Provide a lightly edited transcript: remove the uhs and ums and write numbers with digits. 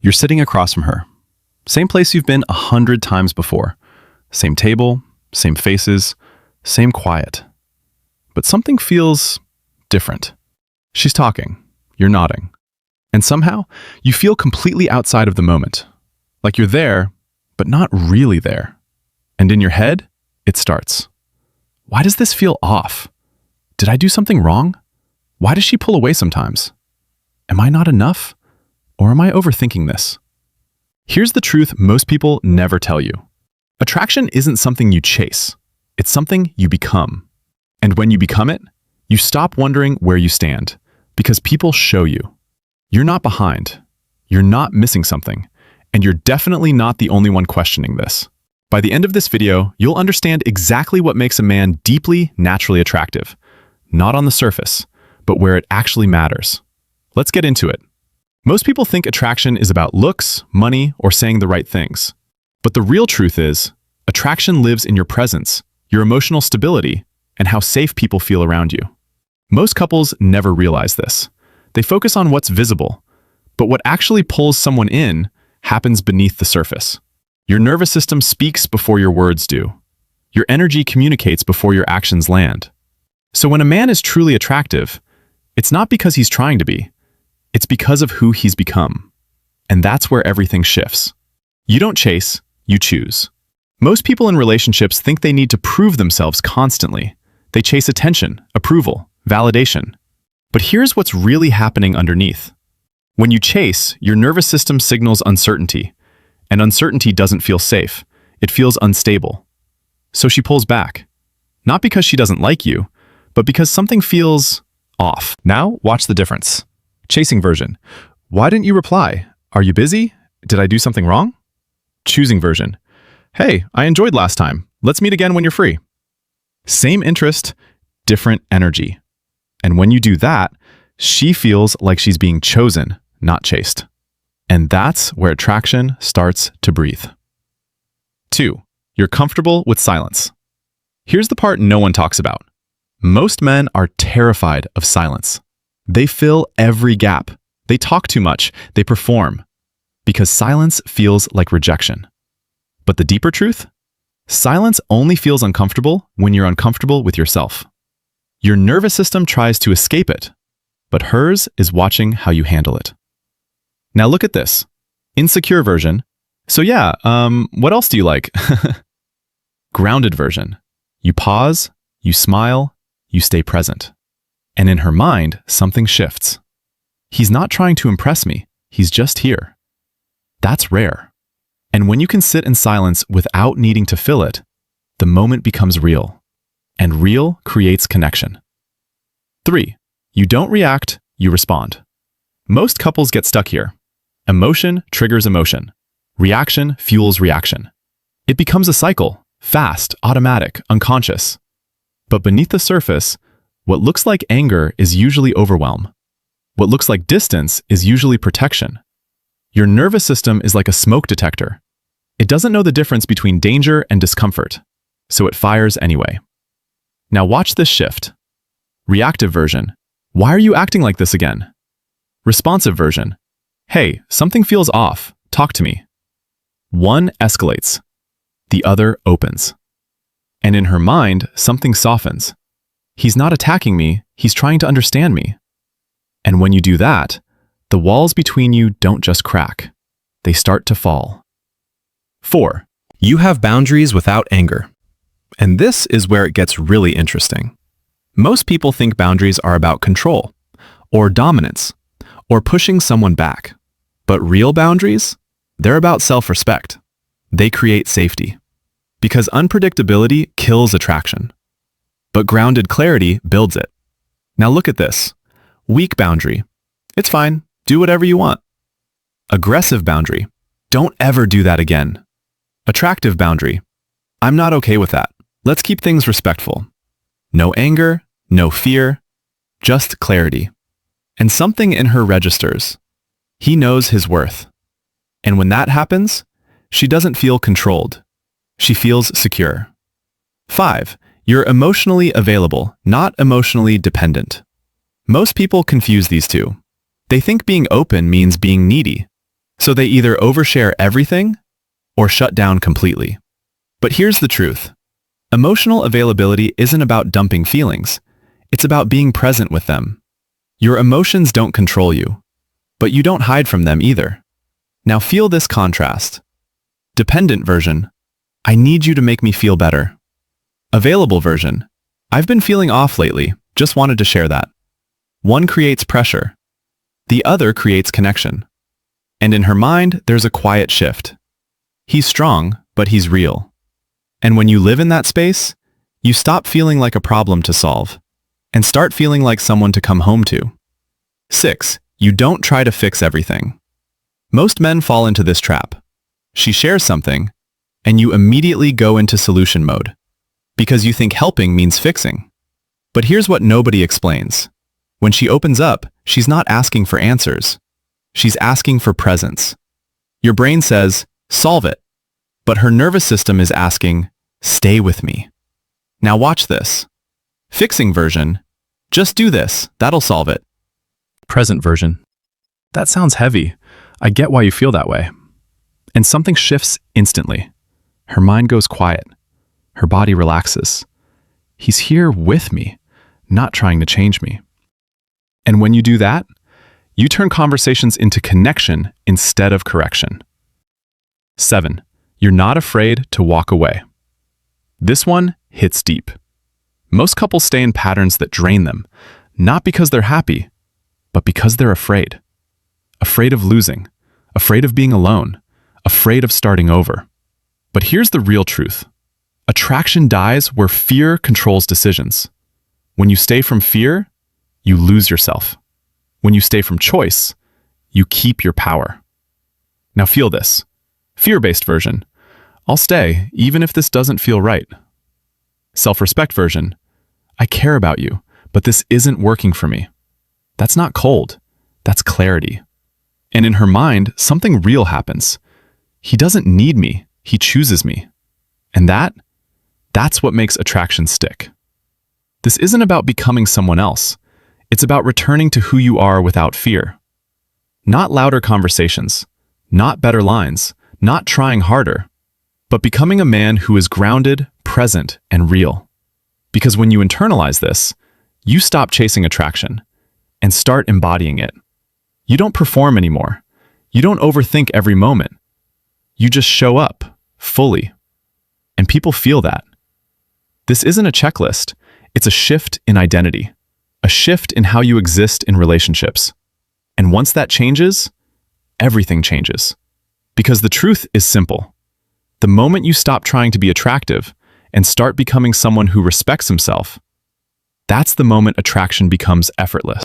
You're sitting across from her. Same place you've been 100 times before. Same table, same faces, same quiet. But something feels different. She's talking. You're nodding. And somehow, you feel completely outside of the moment. Like you're there, but not really there. And in your head, it starts. Why does this feel off? Did I do something wrong? Why does she pull away sometimes? Am I not enough? Or am I overthinking this? Here's the truth most people never tell you. Attraction isn't something you chase. It's something you become. And when you become it, you stop wondering where you stand, because people show you. You're not behind. You're not missing something. And you're definitely not the only one questioning this. By the end of this video, you'll understand exactly what makes a man deeply, naturally attractive. Not on the surface, but where it actually matters. Let's get into it. Most people think attraction is about looks, money, or saying the right things. But the real truth is, attraction lives in your presence, your emotional stability, and how safe people feel around you. Most couples never realize this. They focus on what's visible, but what actually pulls someone in happens beneath the surface. Your nervous system speaks before your words do. Your energy communicates before your actions land. So when a man is truly attractive, it's not because he's trying to be. It's because of who he's become. And that's where everything shifts. You don't chase, you choose. Most people in relationships think they need to prove themselves constantly. They chase attention, approval, validation. But here's what's really happening underneath. When you chase, your nervous system signals uncertainty. And uncertainty doesn't feel safe. It feels unstable. So she pulls back. Not because she doesn't like you, but because something feels off. Now, watch the difference. Chasing version. Why didn't you reply? Are you busy? Did I do something wrong? Choosing version. Hey, I enjoyed last time. Let's meet again when you're free. Same interest, different energy. And when you do that, she feels like she's being chosen, not chased. And that's where attraction starts to breathe. 2. You're comfortable with silence. Here's the part no one talks about. Most men are terrified of silence. They fill every gap. They talk too much. They perform. Because silence feels like rejection. But the deeper truth? Silence only feels uncomfortable when you're uncomfortable with yourself. Your nervous system tries to escape it, but hers is watching how you handle it. Now look at this. Insecure version. So yeah, what else do you like? Grounded version. You pause, you smile, you stay present. And in her mind, something shifts. He's not trying to impress me. He's just here. That's rare. And when you can sit in silence without needing to fill it, the moment becomes real. And real creates connection. 3. You don't react, you respond. Most couples get stuck here. Emotion triggers emotion. Reaction fuels reaction. It becomes a cycle, fast, automatic, unconscious. But beneath the surface, what looks like anger is usually overwhelm. What looks like distance is usually protection. Your nervous system is like a smoke detector. It doesn't know the difference between danger and discomfort, so it fires anyway. Now watch this shift. Reactive version. Why are you acting like this again? Responsive version. Hey, something feels off. Talk to me. One escalates. The other opens. And in her mind, something softens. He's not attacking me, he's trying to understand me. And when you do that, the walls between you don't just crack. They start to fall. 4. You have boundaries without anger. And this is where it gets really interesting. Most people think boundaries are about control, or dominance, or pushing someone back. But real boundaries? They're about self-respect. They create safety. Because unpredictability kills attraction. But grounded clarity builds it. Now look at this. Weak boundary. It's fine. Do whatever you want. Aggressive boundary. Don't ever do that again. Attractive boundary. I'm not okay with that. Let's keep things respectful. No anger, no fear, just clarity. And something in her registers. He knows his worth. And when that happens, she doesn't feel controlled. She feels secure. 5. You're emotionally available, not emotionally dependent. Most people confuse these two. They think being open means being needy. So they either overshare everything or shut down completely. But here's the truth. Emotional availability isn't about dumping feelings. It's about being present with them. Your emotions don't control you, but you don't hide from them either. Now feel this contrast. Dependent version, I need you to make me feel better. Available version, I've been feeling off lately, just wanted to share that. One creates pressure. The other creates connection. And in her mind, there's a quiet shift. He's strong, but he's real. And when you live in that space, you stop feeling like a problem to solve and start feeling like someone to come home to. 6. You don't try to fix everything. Most men fall into this trap. She shares something, and you immediately go into solution mode because you think helping means fixing. But here's what nobody explains. When she opens up, she's not asking for answers. She's asking for presence. Your brain says, solve it. But her nervous system is asking, stay with me. Now watch this. Fixing version, just do this, that'll solve it. Present version, that sounds heavy. I get why you feel that way. And something shifts instantly. Her mind goes quiet. Her body relaxes. He's here with me, not trying to change me. And when you do that, you turn conversations into connection instead of correction. 7. You're not afraid to walk away. This one hits deep. Most couples stay in patterns that drain them, not because they're happy, but because they're afraid. Afraid of losing, afraid of being alone, afraid of starting over. But here's the real truth. Attraction dies where fear controls decisions. When you stay from fear, you lose yourself. When you stay from choice, you keep your power. Now feel this. Fear-based version, I'll stay even if this doesn't feel right. Self-respect version, I care about you, but this isn't working for me. That's not cold, that's clarity. And in her mind, something real happens. He doesn't need me, he chooses me. And that's what makes attraction stick. This isn't about becoming someone else. It's about returning to who you are without fear. Not louder conversations, not better lines, not trying harder, but becoming a man who is grounded, present, and real. Because when you internalize this, you stop chasing attraction and start embodying it. You don't perform anymore. You don't overthink every moment. You just show up, fully. And people feel that. This isn't a checklist. It's a shift in identity. A shift in how you exist in relationships. And once that changes, everything changes. Because the truth is simple. The moment you stop trying to be attractive and start becoming someone who respects himself, that's the moment attraction becomes effortless.